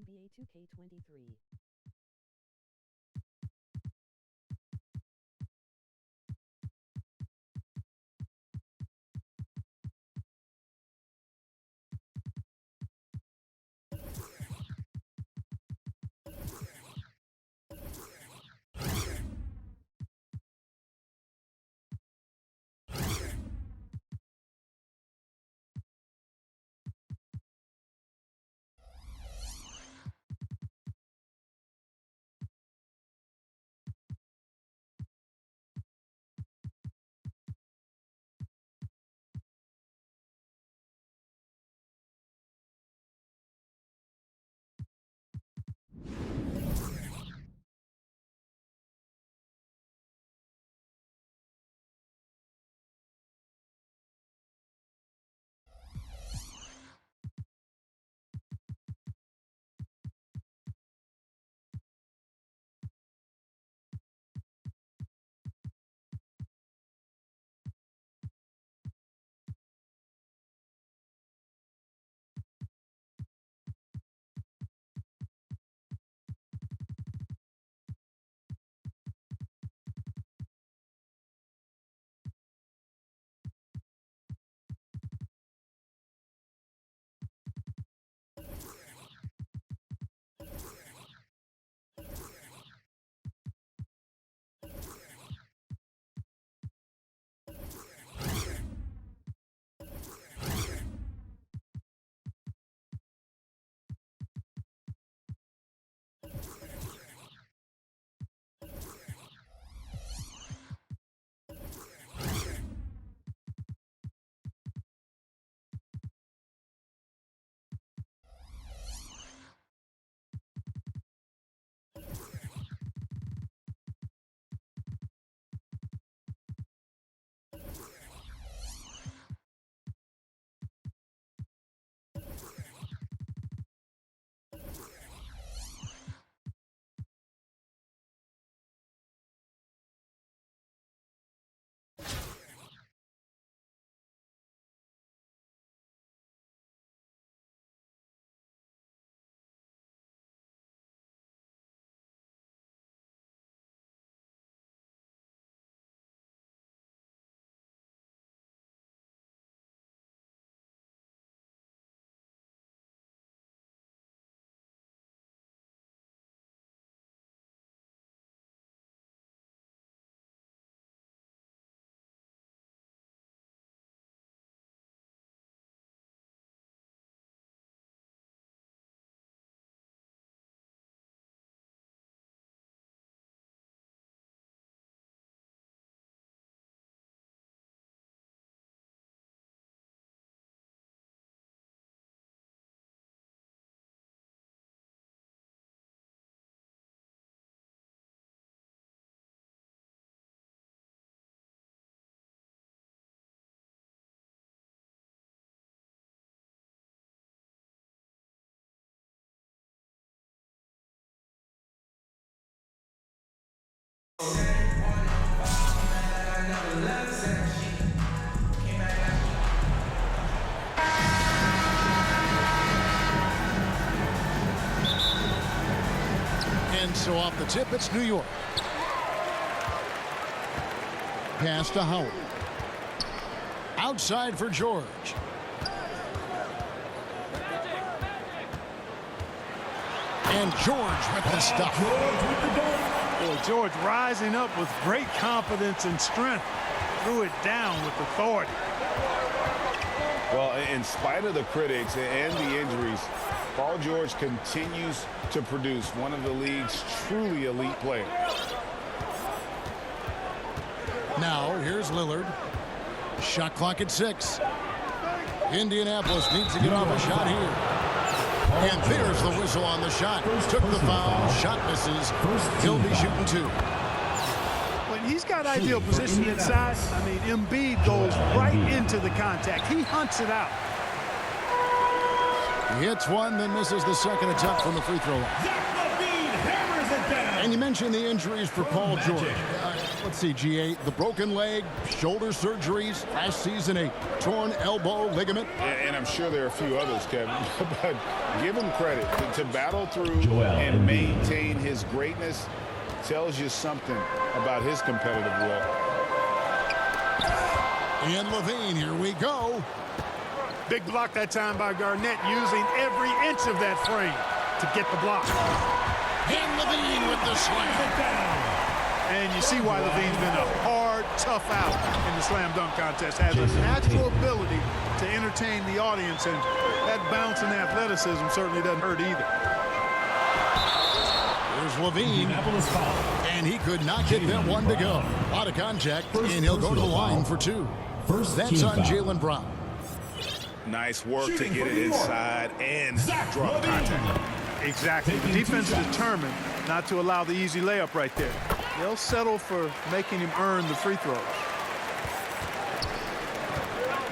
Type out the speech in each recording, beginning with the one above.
NBA 2K23. And so off the tip, it's New York. Pass to Howard. Outside for George. And George with the stop. Boy, George rising up with great confidence and strength. Threw it down with authority. Well, in spite of the critics and the injuries, Paul George continues to produce one of the league's truly elite players. Now, here's Lillard. Shot clock at 6. Indianapolis needs to get off a shot here. And there's the whistle on the shot. Took the foul. Shot misses. He'll be shooting 2. When he's got ideal position inside, I mean, Embiid goes right into the contact. He hunts it out. He hits one, then misses the second attempt from the free throw line. And you mentioned the injuries for Paul George. Let's see, GA, the broken leg, shoulder surgeries, last season a torn elbow ligament. And I'm sure there are a few others, Kevin. But give him credit. To battle through and maintain his greatness tells you something about his competitive will. And Levine, here we go. Big block that time by Garnett, using every inch of that frame to get the block. And Levine with the slam. And you see why Levine's been a hard, tough out in the slam dunk contest. Has a natural ability to entertain the audience, and that bounce and athleticism certainly doesn't hurt either. There's Levine, and he could not get that one to go. A lot of contact, and he'll go to the line for two. That's on Jaylen Brown. Nice work to get it inside and draw contact. Exactly. The defense is determined not to allow the easy layup right there. They'll settle for making him earn the free throws.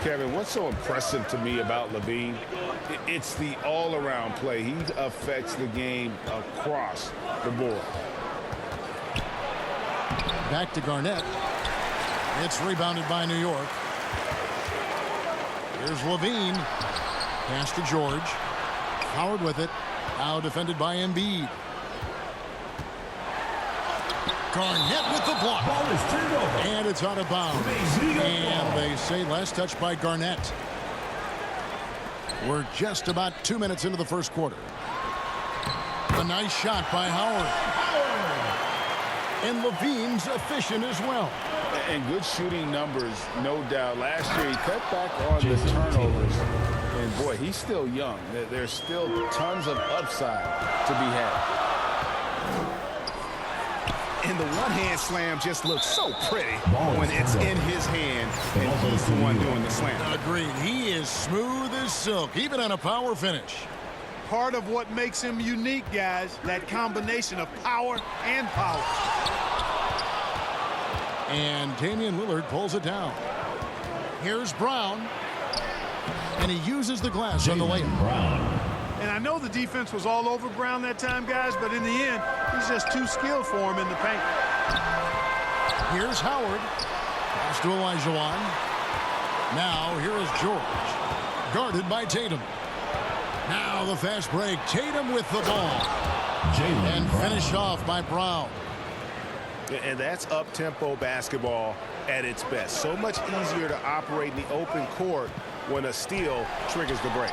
Kevin, what's so impressive to me about Levine? It's the all-around play. He affects the game across the board. Back to Garnett. It's rebounded by New York. Here's Levine. Pass to George. Howard with it. Now defended by Embiid. Garnett with the block. Ball is turned over. And it's out of bounds. And they say last touch by Garnett. We're just about 2 minutes into the first quarter. A nice shot by Howard. And Levine's efficient as well. And good shooting numbers, no doubt. Last year, he cut back on the turnovers. And, boy, he's still young. There's still tons of upside to be had. And the one-hand slam just looks so pretty when it's in his hand and he's the one doing the slam. Agreed. He is smooth as silk, even on a power finish. Part of what makes him unique, guys, that combination of power and power. And Damian Lillard pulls it down. Here's Brown. And he uses the glass on the layup. And I know the defense was all over Brown that time, guys, but in the end, he's just too skilled for him in the paint. Here's Howard. Pass to Olajuwon. Now here is George. Guarded by Tatum. Now the fast break. Tatum with the ball. And finished off by Brown. And that's up-tempo basketball at its best. So much easier to operate in the open court when a steal triggers the break.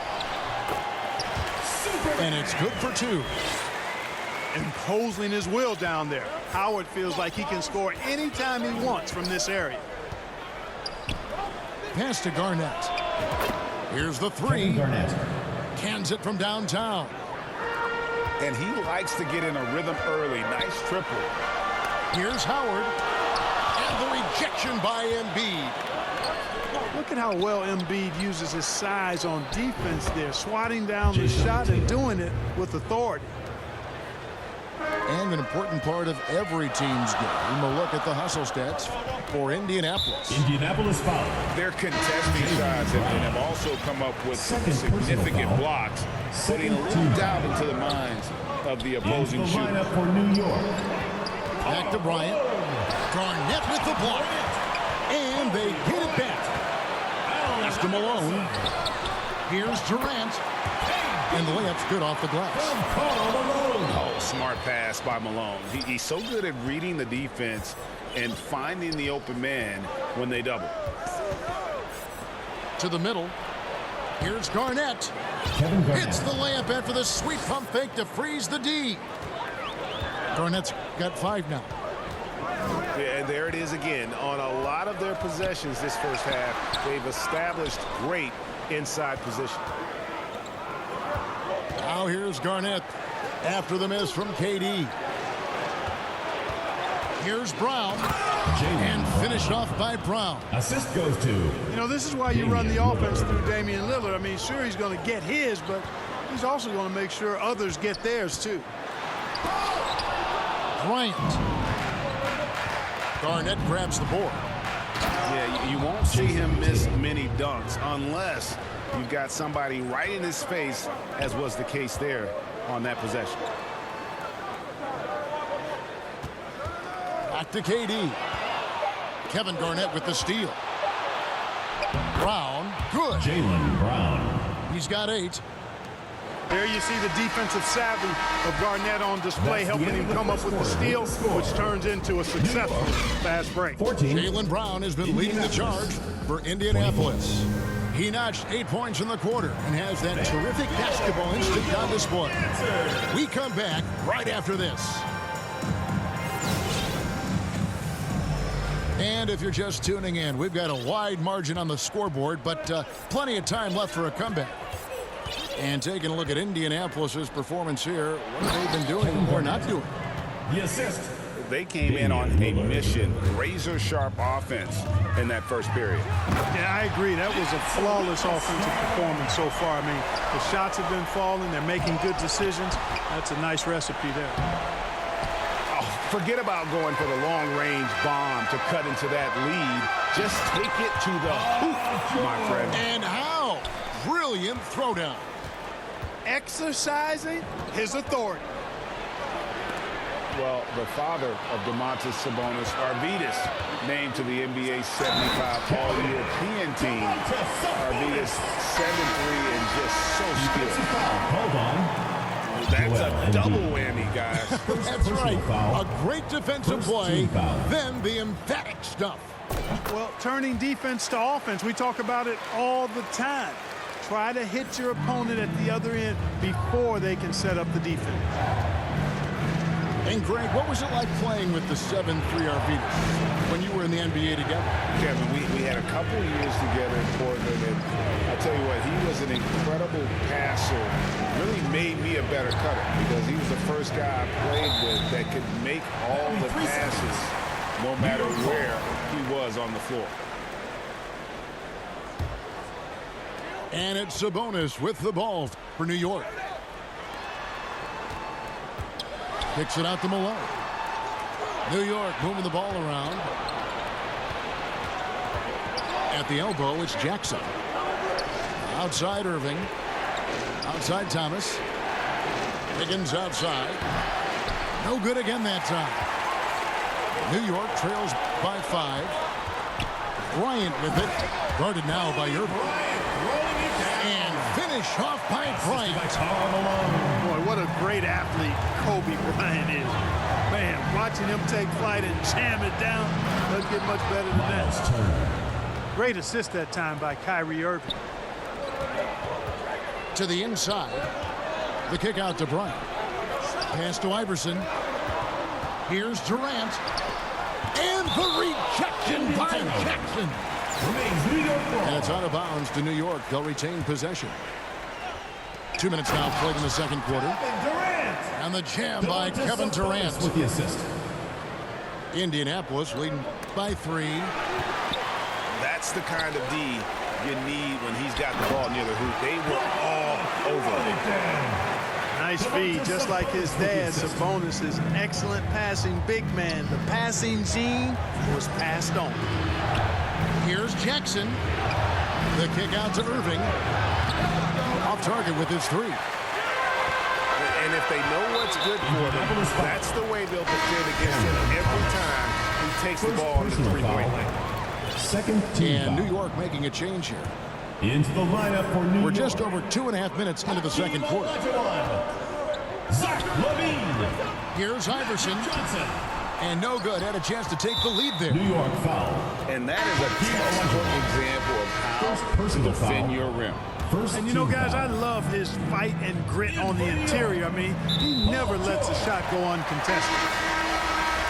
And it's good for two. Imposing his will down there. Howard feels like he can score anytime he wants from this area. Pass to Garnett. Here's the three. Cans it from downtown. And he likes to get in a rhythm early. Nice triple. Here's Howard. And the rejection by Embiid. Look at how well Embiid uses his size on defense there, swatting down the shot and doing it with authority. And an important part of every team's game. A look at the hustle stats for Indianapolis. Indianapolis foul. They're contesting shots and have also come up with some significant blocks, putting a little doubt into the minds of the opposing shooter. For New York. Back to Bryant. Garnett with the block. And they get it back. Pass to Malone. Here's Durant. And the layup's good off the glass. Oh, smart pass by Malone. He's so good at reading the defense and finding the open man when they double. To the middle. Here's Garnett. Hits the layup after the sweet pump fake to freeze the D. Garnett's got 5 now. Yeah, and there it is again. On a lot of their possessions this first half, they've established great inside position. Now here's Garnett after the miss from KD. Here's Brown. And finished off by Brown. Assist goes to. You know, this is why you run the offense through Damian Lillard. I mean, sure, he's going to get his, but he's also going to make sure others get theirs, too. Bryant. Garnett grabs the board. Yeah, you won't see him miss many dunks unless you've got somebody right in his face, as was the case there on that possession. Back to KD. Kevin Garnett with the steal. Brown, good. Jaylen Brown. He's got 8. There you see the defensive savvy of Garnett on display, helping him come up with the steal, which turns into a successful fast break. 14. Jaylen Brown has been leading the charge for Indianapolis. He notched 8 points in the quarter and has that terrific basketball instinct on display. We come back right after this. And if you're just tuning in, we've got a wide margin on the scoreboard, but plenty of time left for a comeback. And taking a look at Indianapolis's performance here, what have they been doing or not doing? The assist. They came in on a mission, razor-sharp offense in that first period. Yeah, I agree. That was a flawless offensive performance so far. I mean, the shots have been falling. They're making good decisions. That's a nice recipe there. Oh, forget about going for the long-range bomb to cut into that lead. Just take it to the hoop, my friend. And how? Brilliant throwdown. Exercising his authority. Well, the father of Domantas Sabonis, Arvydas, named to the NBA 75 All-European team. Arvydas 7'3" and just so skilled. Hold on. That's a double whammy, guys. That's right. A great defensive play, then the emphatic stuff. Well, turning defense to offense, we talk about it all the time. Try to hit your opponent at the other end before they can set up the defense. And Greg, what was it like playing with the 7'3" Arvydas when you were in the NBA together? Kevin, we had a couple of years together in Portland, and I'll tell you what, he was an incredible passer. Really made me a better cutter because he was the first guy I played with that could make all the passes no matter where he was on the floor. And it's Sabonis with the ball for New York. Kicks it out to Malone. New York moving the ball around. At the elbow, it's Jackson. Outside Irving. Outside Thomas. Higgins outside. No good again that time. New York trails by 5. Bryant with it. Guarded now by Irving. And finish off by Bryant. Boy, what a great athlete Kobe Bryant is. Man, watching him take flight and jam it down doesn't get much better than that. Great assist that time by Kyrie Irving. To the inside. The kick out to Bryant. Pass to Iverson. Here's Durant. And the rejection by Jackson. And it's out of bounds to New York. They'll retain possession. 2 minutes now played in the second quarter. And the jam by Kevin Durant with the assist. Indianapolis leading by 3. That's the kind of D you need when he's got the ball near the hoop. They were all over it. Nice feed, just like his dad. Sabonis is an excellent passing big man. The passing gene was passed on. Here's Jackson. The kick out to Irving. Off target with his 3. And if they know what's good for them, that's the way they'll defend against him every time he takes the ball on the three-point line. Second team And foul. New York making a change here. Into the lineup for New York. We're just over 2.5 minutes into the second quarter. Zach LaVine. Here's Iverson. Johnson. And no good. Had a chance to take the lead there. New York foul. And that is a textbook example of how to defend your rim. First And you know, team guys, I foul. love his fight and grit on the interior. I mean, he never lets a shot go uncontested.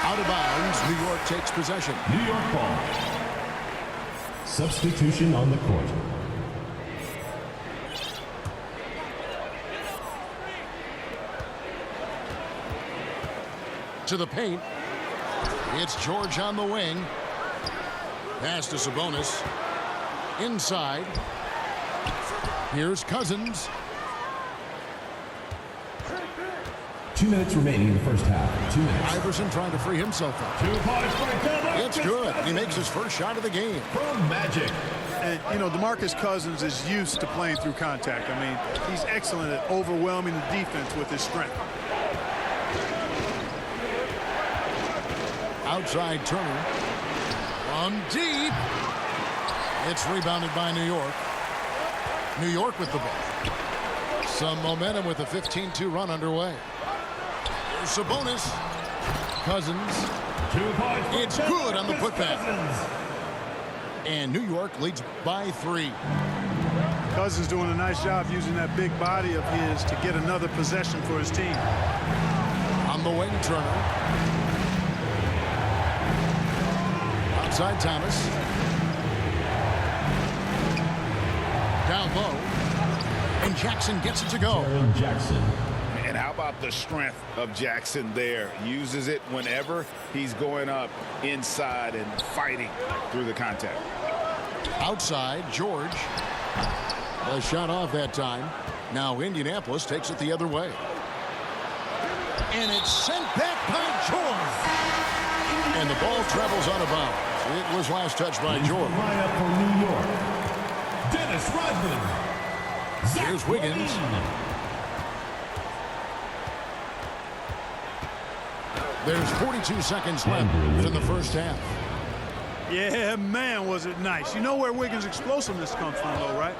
Out of bounds. New York takes possession. New York ball. Substitution on the court. To the paint. It's George on the wing. Pass to Sabonis. Inside. Here's Cousins. 2 minutes remaining in the first half. 2 minutes. Iverson trying to free himself up. 2 points for Kevin. It's good. He makes his first shot of the game. From Magic. And, you know, DeMarcus Cousins is used to playing through contact. I mean, he's excellent at overwhelming the defense with his strength. Outside Turner. From deep. It's rebounded by New York. New York with the ball. Some momentum with a 15-2 run underway. Here's Sabonis. Cousins. 2 points. It's good on the putback. And New York leads by 3. Cousins doing a nice job using that big body of his to get another possession for his team. On the wing, Turner. Outside Thomas. Down low. And Jackson gets it to go. Jaren Jackson. And how about the strength of Jackson there? Uses it whenever he's going up inside and fighting through the contact. Outside, George. A shot off that time. Now Indianapolis takes it the other way. And it's sent back by George. And the ball travels out of bounds. It was last touched by George. Lineup for New York. Dennis Rodman. Here's Wiggins. There's 42 seconds left in the first half. Yeah, man, was it nice. You know where Wiggins' explosiveness comes from, though, right?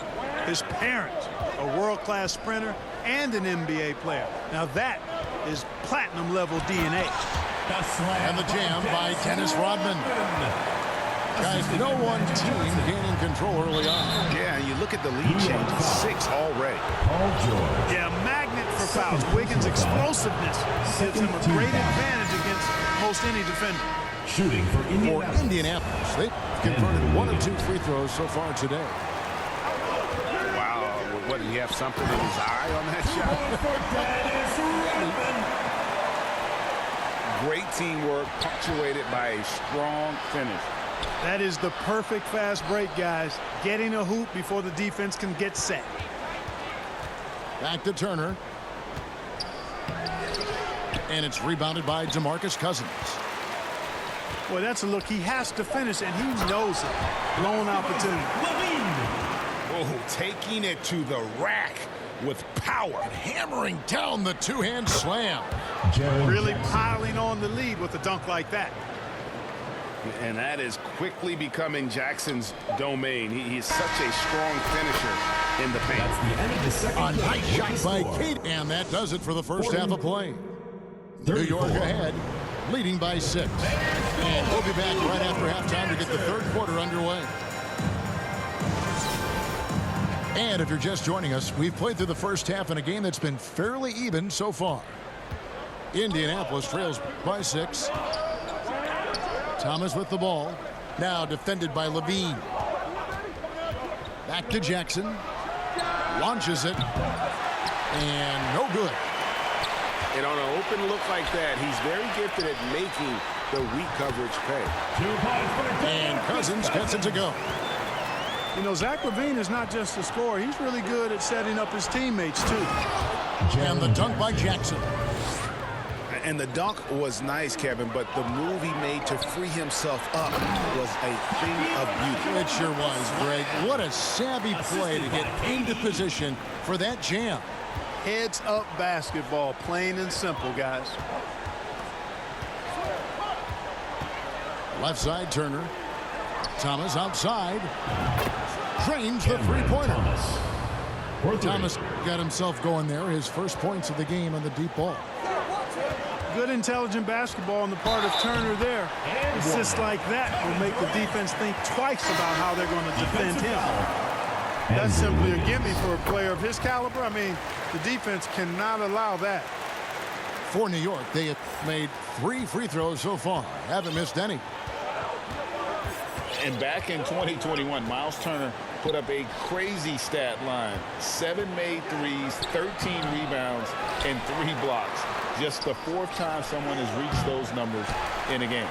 His parents, a world-class sprinter and an NBA player. Now that is platinum-level DNA. And the jam by Dennis Rodman. Guys, no one team gaining control early on. Yeah, and you look at the lead change, 6 already. Paul George. Yeah, magnet for fouls. Wiggins' explosiveness gives him a great advantage against most any defender. Shooting for Indianapolis. They've converted 1 of 2 free throws so far today. Wow, what, did he have something in his eye on that shot? Great teamwork, punctuated by a strong finish. That is the perfect fast break, guys. Getting a hoop before the defense can get set. Back to Turner. And it's rebounded by DeMarcus Cousins. Boy, that's a look he has to finish, and he knows it. Blown opportunity. Oh, taking it to the rack with power. Hammering down the two-hand slam. Really piling on the lead with a dunk like that. And that is quickly becoming Jackson's domain. He's such a strong finisher in the paint. A nice shot by Kate. And that does it for the first half of play. New York ahead, leading by 6. And we'll be back right after halftime to get the third quarter underway. And if you're just joining us, we've played through the first half in a game that's been fairly even so far. Indianapolis trails by 6. Thomas with the ball. Now defended by Levine. Back to Jackson. Launches it. And no good. And on an open look like that, he's very gifted at making the weak coverage pay. And Cousins gets it to go. You know, Zach LaVine is not just a scorer. He's really good at setting up his teammates, too. And the dunk by Jackson. And the dunk was nice, Kevin, but the move he made to free himself up was a thing of beauty. It sure was, Greg. What a savvy play to get into position for that jam. Heads-up basketball, plain and simple, guys. Left side, Turner. Thomas outside. Drains the three-pointer. Thomas got himself going there. His first points of the game on the deep ball. Good intelligent basketball on the part of Turner there. Assists like that will make the defense think twice about how they're going to defend him. That's simply a gimme for a player of his caliber. I mean, the defense cannot allow that. For New York, they have made 3 free throws so far. Haven't missed any. And back in 2021, Miles Turner put up a crazy stat line. 7 made threes, 13 rebounds, and 3 blocks. Just the 4th time someone has reached those numbers in a game.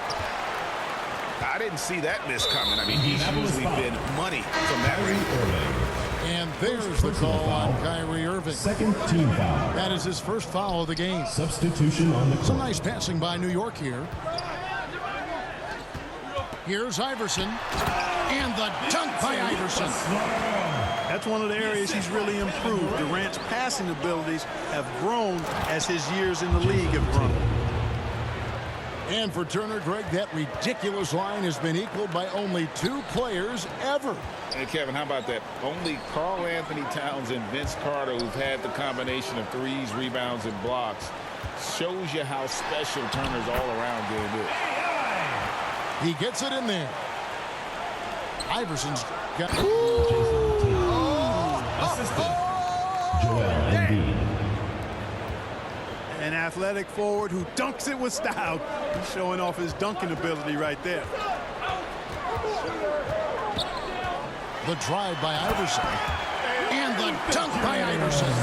I didn't see that miss coming. I mean, he's usually been money from that range. And there's the call on Kyrie Irving. Second team foul. That is his first foul of the game. Substitution on the court. Some nice passing by New York here. Here's Iverson. And the dunk by Iverson. That's one of the areas he's really improved. Durant's passing abilities have grown as his years in the league have grown. And for Turner, Greg, that ridiculous line has been equaled by only 2 players ever. Hey, Kevin, how about that? Only Karl Anthony Towns and Vince Carter, who've had the combination of threes, rebounds, and blocks. Shows you how special Turner's all-around game is. He gets it in there. Iverson's got... Assistant, Joel Embiid. An athletic forward who dunks it with style. He's showing off his dunking ability right there. The drive by Iverson. And the dunk by Iverson.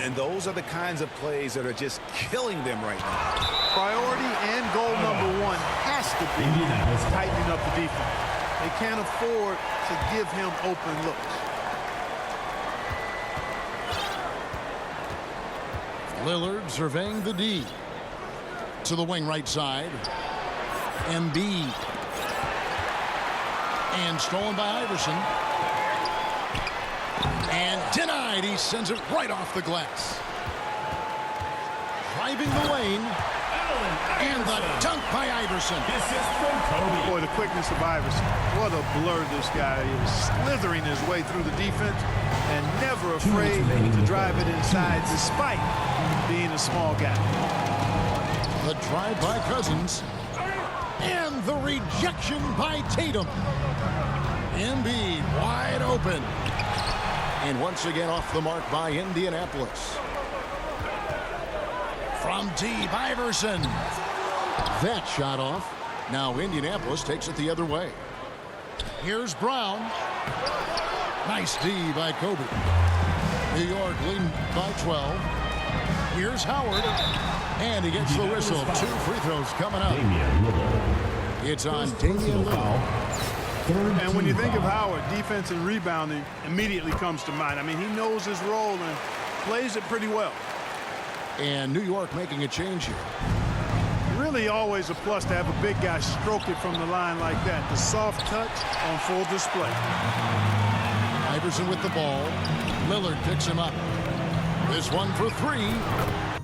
And those are the kinds of plays that are just killing them right now. Priority and goal number 1 has to be tightening up the defense. They can't afford to give him open looks. Lillard surveying the D. To the wing right side. Embiid. And stolen by Iverson. And denied. He sends it right off the glass. Driving the lane. And the dunk by Iverson. Boy, the quickness of Iverson. What a blur this guy is. Slithering his way through the defense and never afraid to drive it inside despite being a small guy. The drive by Cousins. And the rejection by Tatum. Embiid wide open. And once again off the mark by Indianapolis. From deep, Iverson. That shot off. Now Indianapolis takes it the other way. Here's Brown. Nice D by Kobe. New York leading by 12. Here's Howard. And he gets the whistle. 2 free throws coming up. It's on Damian Lillard. And when you think of Howard, defense and rebounding immediately comes to mind. I mean, he knows his role and plays it pretty well. And New York making a change here. Really always a plus to have a big guy stroke it from the line like that. The soft touch on full display. Iverson with the ball. Lillard picks him up. This one for 3.